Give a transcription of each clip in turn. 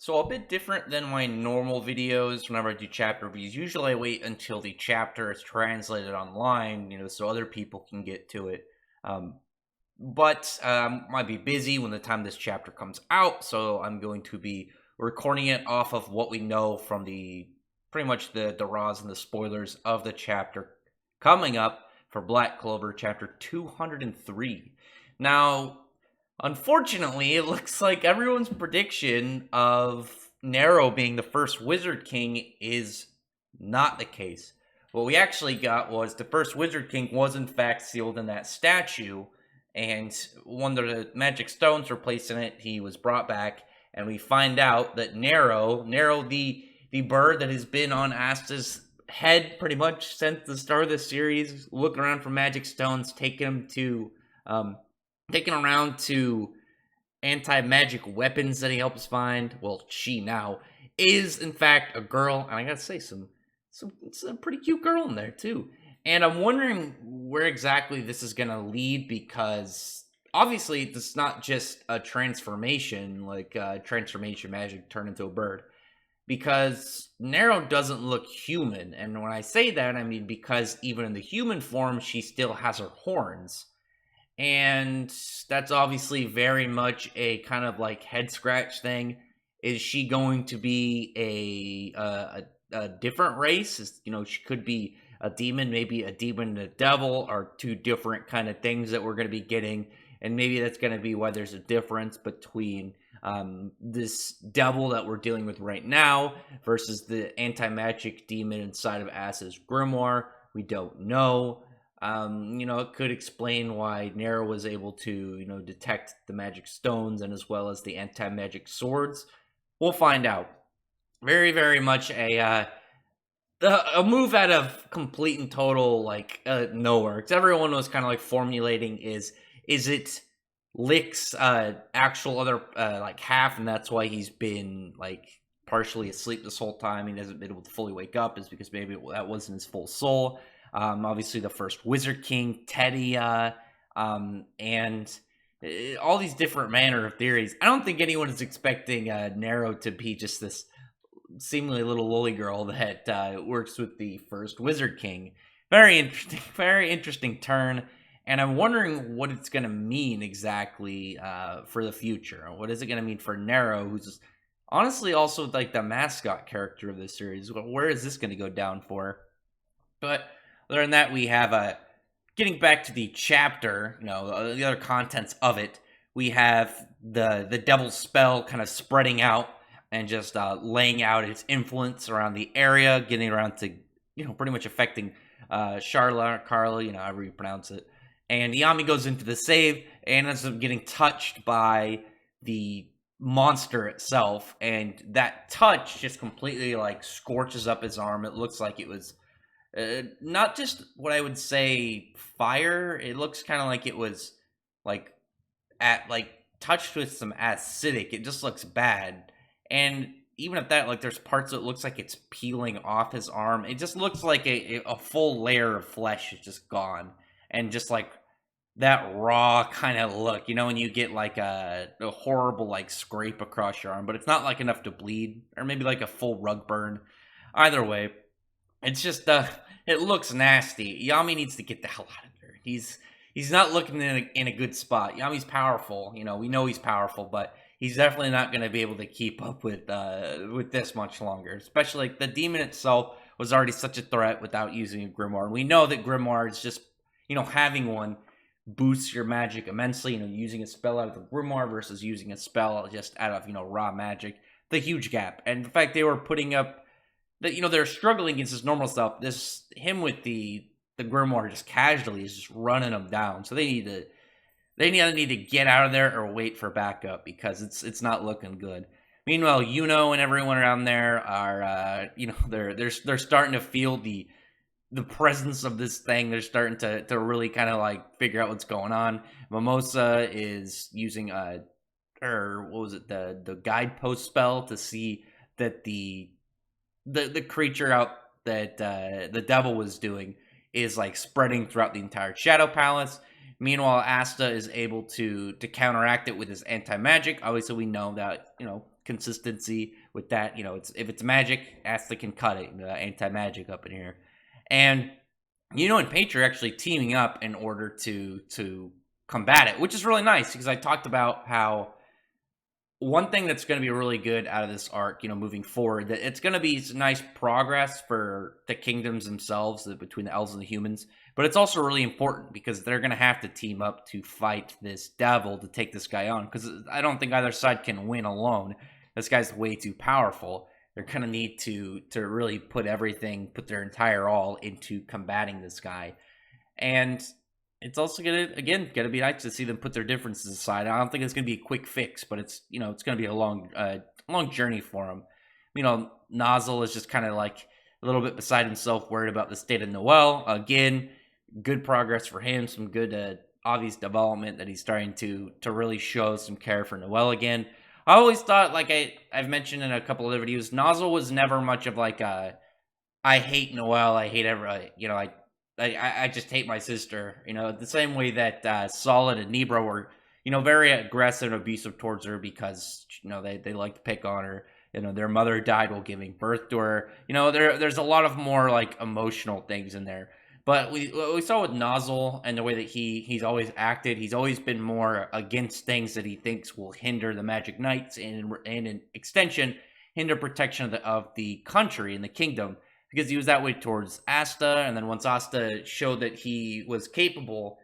So a bit different than my normal videos whenever I do chapter reviews. Usually I wait until the chapter is translated online, so other people can get to it. Um, but might be busy when the time this chapter comes out, so I'm going to be recording it off of what we know from the pretty much the raws and the spoilers of the chapter coming up for Black Clover chapter 203. Now, unfortunately, it looks like everyone's prediction of NERO being the first Wizard King is not the case. What we actually got was the first Wizard King was in fact sealed in that statue, and when the magic stones were placed in it, he was brought back, and we find out that NERO, the bird that has been on Asta's head pretty much since the start of the series, looking around for magic stones, taking around to anti-magic weapons that he helps find. Well, she now is in fact a girl, and I gotta say, it's a pretty cute girl in there too. And I'm wondering where exactly this is gonna lead, because obviously it's not just a transformation, like transformation magic turn into a bird, because Nero doesn't look human. And when I say that, I mean because even in the human form, she still has her horns. And that's obviously very much a kind of like head scratch thing. Is she going to be a different race? She could be a demon, maybe a demon and a devil are two different kind of things that we're going to be getting. And maybe that's going to be why there's a difference between this devil that we're dealing with right now versus the anti-magic demon inside of Asta's grimoire. We don't know. It could explain why Nero was able to, detect the magic stones and as well as the anti-magic swords. We'll find out. Very, very much a move out of complete and total nowhere. Because everyone was kind of like formulating is it Lick's actual other like half, and that's why he's been like partially asleep this whole time. He hasn't been able to fully wake up, is because maybe that wasn't his full soul. Obviously, the first Wizard King, Teddy, and all these different manner of theories. I don't think anyone is expecting Nero to be just this seemingly little lily girl that works with the first Wizard King. Very interesting turn. And I'm wondering what it's going to mean exactly for the future. What is it going to mean for Nero, who's honestly also like the mascot character of this series? Where is this going to go down for? But other than that, we have getting back to the chapter, the other contents of it. We have the devil's spell kind of spreading out and just laying out its influence around the area, getting around to pretty much affecting Charla, Carla, however you pronounce it. And Yami goes into the save and ends up getting touched by the monster itself, and that touch just completely like scorches up his arm. It looks like it was not just what I would say fire. It looks kind of like it was like touched with some acidic. It just looks bad. And even at that, like there's parts that it looks like it's peeling off his arm. It just looks like a full layer of flesh is just gone. And just like that raw kind of look, when you get like a horrible like scrape across your arm, but it's not like enough to bleed, or maybe like a full rug burn. Either way, it's just it looks nasty. Yami needs to get the hell out of there. He's not looking in a good spot. Yami's powerful, we know he's powerful, but he's definitely not going to be able to keep up with this much longer. Especially like the demon itself was already such a threat without using a grimoire. We know that grimoire is just having one boosts your magic immensely. Using a spell out of the grimoire versus using a spell just out of raw magic, the huge gap. And the fact they were putting up that they're struggling against this normal stuff. Him with the grimoire just casually is just running them down. So they either need to get out of there or wait for backup, because it's not looking good. Meanwhile, and everyone around there are they're starting to feel the presence of this thing. They're starting to really kind of like figure out what's going on. Mimosa is using the guidepost spell to see that the creature out that the devil was doing is like spreading throughout the entire Shadow Palace. Meanwhile, Asta is able to counteract it with his anti-magic. Obviously, we know that, consistency with that. It's if it's magic, Asta can cut it. Anti-magic up in here, and and Patriot are actually teaming up in order to combat it, which is really nice because I talked about how one thing that's going to be really good out of this arc, moving forward, that it's going to be nice progress for the kingdoms themselves between the elves and the humans, but it's also really important because they're going to have to team up to fight this devil to take this guy on, because I don't think either side can win alone. This guy's way too powerful. They're going to need to really put their entire all into combating this guy. And it's also gonna be nice to see them put their differences aside. I don't think it's gonna be a quick fix, but it's gonna be a long journey for them. Nozzle is just kind of like a little bit beside himself, worried about the state of Noel. Again, good progress for him. Some good obvious development that he's starting to really show some care for Noel again. I always thought, like I've mentioned in a couple of other videos, Nozzle was never much of like a I hate Noel, I hate I just hate my sister. The same way that Solid and Nebra were, very aggressive and abusive towards her because, they like to pick on her. Their mother died while giving birth to her. There's a lot of more like emotional things in there. But we saw with Nozzle and the way that he's always acted, he's always been more against things that he thinks will hinder the Magic Knights and in extension, hinder protection of the country and the kingdom. Because he was that way towards Asta, and then once Asta showed that he was capable,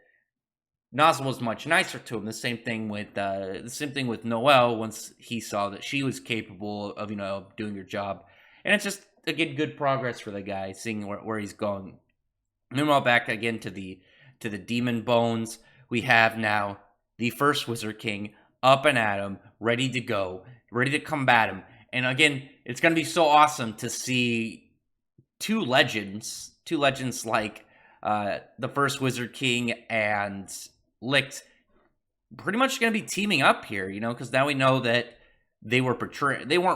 Nozzle was much nicer to him. The same thing with Noel. Once he saw that she was capable of doing her job, and it's just again good progress for the guy, seeing where he's going. Meanwhile, back again to the demon bones, we have now the first Wizard King up and at him, ready to go, ready to combat him. And again, it's gonna be so awesome to see two legends like the first Wizard King and Licht pretty much going to be teaming up here, because now we know that they weren't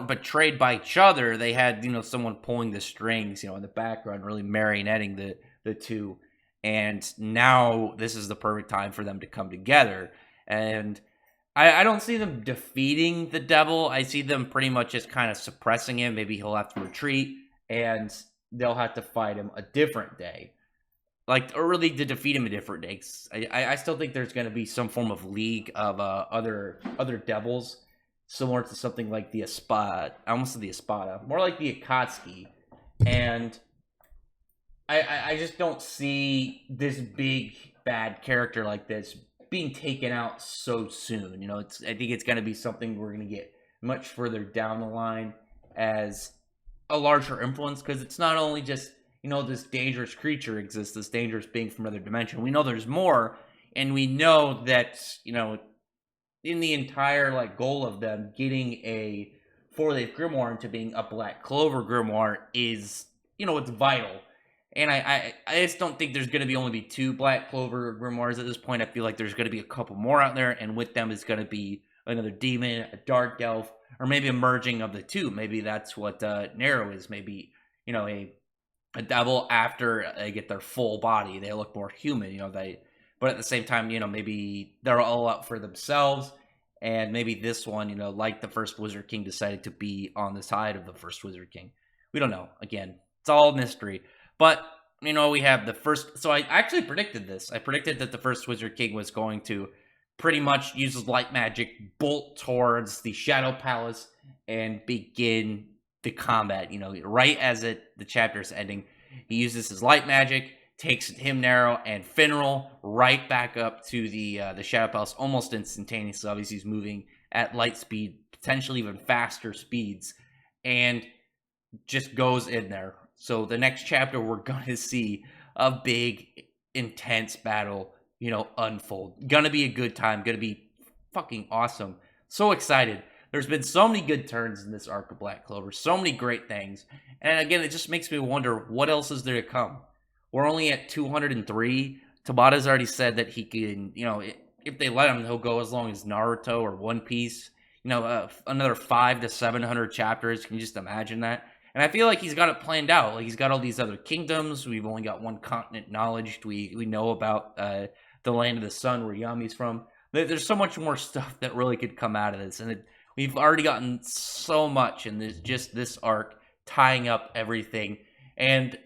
betrayed by each other. They had, someone pulling the strings, in the background, really marionetting the two. And now this is the perfect time for them to come together. And I don't see them defeating the devil. I see them pretty much just kind of suppressing him. Maybe he'll have to retreat, and they'll have to fight him a different day. Or really to defeat him a different day. I still think there's going to be some form of league of other devils, similar to something like the Espada. I almost said the Espada. More like the Akatsuki. And I just don't see this big, bad character like this being taken out so soon. I think it's going to be something we're going to get much further down the line as a larger influence, because it's not only just this dangerous creature exists, this dangerous being from another dimension. We know there's more, and we know that in the entire goal of them getting a four-leaf grimoire into being a Black Clover grimoire is it's vital. And I just don't think there's going to be only two Black Clover grimoires at this point. I feel like there's going to be a couple more out there, and with them is going to be another demon, a dark elf, or maybe a merging of the two. Maybe that's what NERO is. Maybe, a devil after they get their full body. They look more human, but at the same time, maybe they're all up for themselves. And maybe this one, like the first Wizard King, decided to be on the side of the first Wizard King. We don't know. Again, it's all mystery. But, we have the first... So I actually predicted this. I predicted that the first Wizard King was going to pretty much use light magic, bolt towards the Shadow Palace, and begin the combat. Right as the chapter is ending, he uses his light magic, takes him, NERO, and Finral right back up to the Shadow Palace almost instantaneously. Obviously, he's moving at light speed, potentially even faster speeds, and just goes in there. So the next chapter, we're going to see a big, intense battle, unfold. Gonna be a good time. Gonna be fucking awesome. So excited. There's been so many good turns in this arc of Black Clover. So many great things. And again, it just makes me wonder, what else is there to come? We're only at 203. Tabata's already said that he can, if they let him, he'll go as long as Naruto or One Piece. Another 500 to 700 chapters. Can you just imagine that? And I feel like he's got it planned out. He's got all these other kingdoms. We've only got one continent knowledge. We know about the land of the sun where Yami's from. There's so much more stuff that really could come out of this. And We've already gotten so much in this arc, tying up everything, and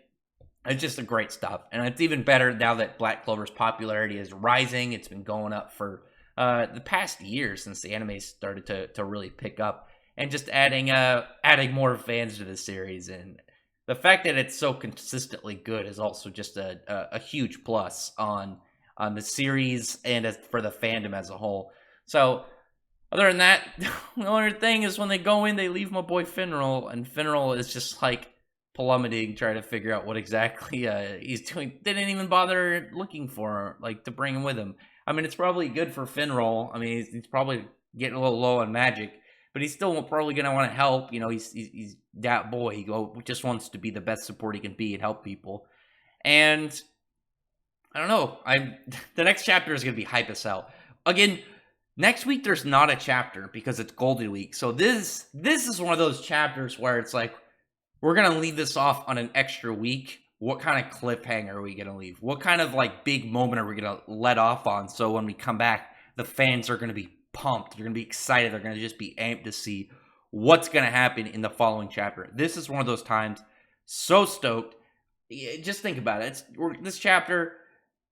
it's just a great stuff. And it's even better now that Black Clover's popularity is rising. It's been going up for the past year since the anime started to really pick up, and just adding more fans to the series. And the fact that it's so consistently good is also just a huge plus on the series and for the fandom as a whole. So other than that, the only thing is when they go in, they leave my boy Finral, and Finral is just like plummeting, trying to figure out what exactly he's doing. They didn't even bother looking for like to bring him with him. I mean, it's probably good for Finral. I mean, he's probably getting a little low on magic, but he's still probably gonna want to help. You know, he's that boy. He just wants to be the best support he can be and help people. And I don't know. The next chapter is gonna be hype as hell. Again, next week there's not a chapter because it's Golden Week. So this is one of those chapters where it's like we're gonna leave this off on an extra week. What kind of cliffhanger are we gonna leave? What kind of like big moment are we gonna let off on? So when we come back, the fans are gonna be pumped. They're gonna be excited. They're gonna just be amped to see what's gonna happen in the following chapter. This is one of those times. So stoked. Just think about it. This chapter.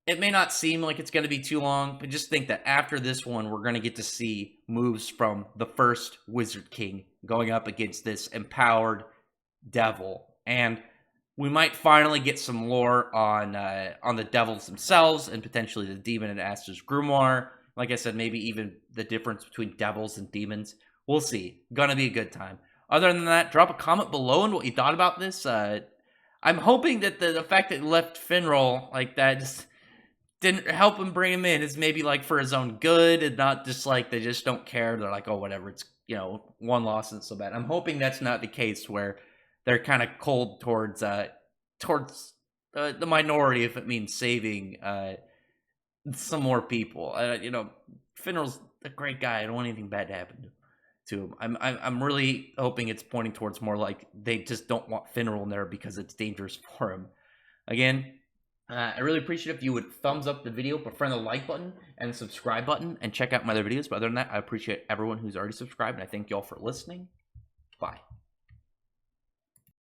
It may not seem like it's going to be too long, but just think that after this one, we're going to get to see moves from the first Wizard King going up against this empowered devil. And we might finally get some lore on the devils themselves and potentially the demon and Aster's grimoire. Like I said, maybe even the difference between devils and demons. We'll see. Gonna be a good time. Other than that, drop a comment below on what you thought about this. I'm hoping that the fact that it left Finral like that just didn't help him bring him in is maybe like for his own good and not just like they just don't care. They're like, oh, whatever. It's, one loss isn't so bad. I'm hoping that's not the case where they're kind of cold towards the minority if it means saving some more people. Finral's a great guy. I don't want anything bad to happen to him. I'm really hoping it's pointing towards more like they just don't want Finral in there because it's dangerous for him. Again, I really appreciate if you would thumbs up the video, befriend the like button and the subscribe button, and check out my other videos. But other than that, I appreciate everyone who's already subscribed, and I thank you all for listening. Bye.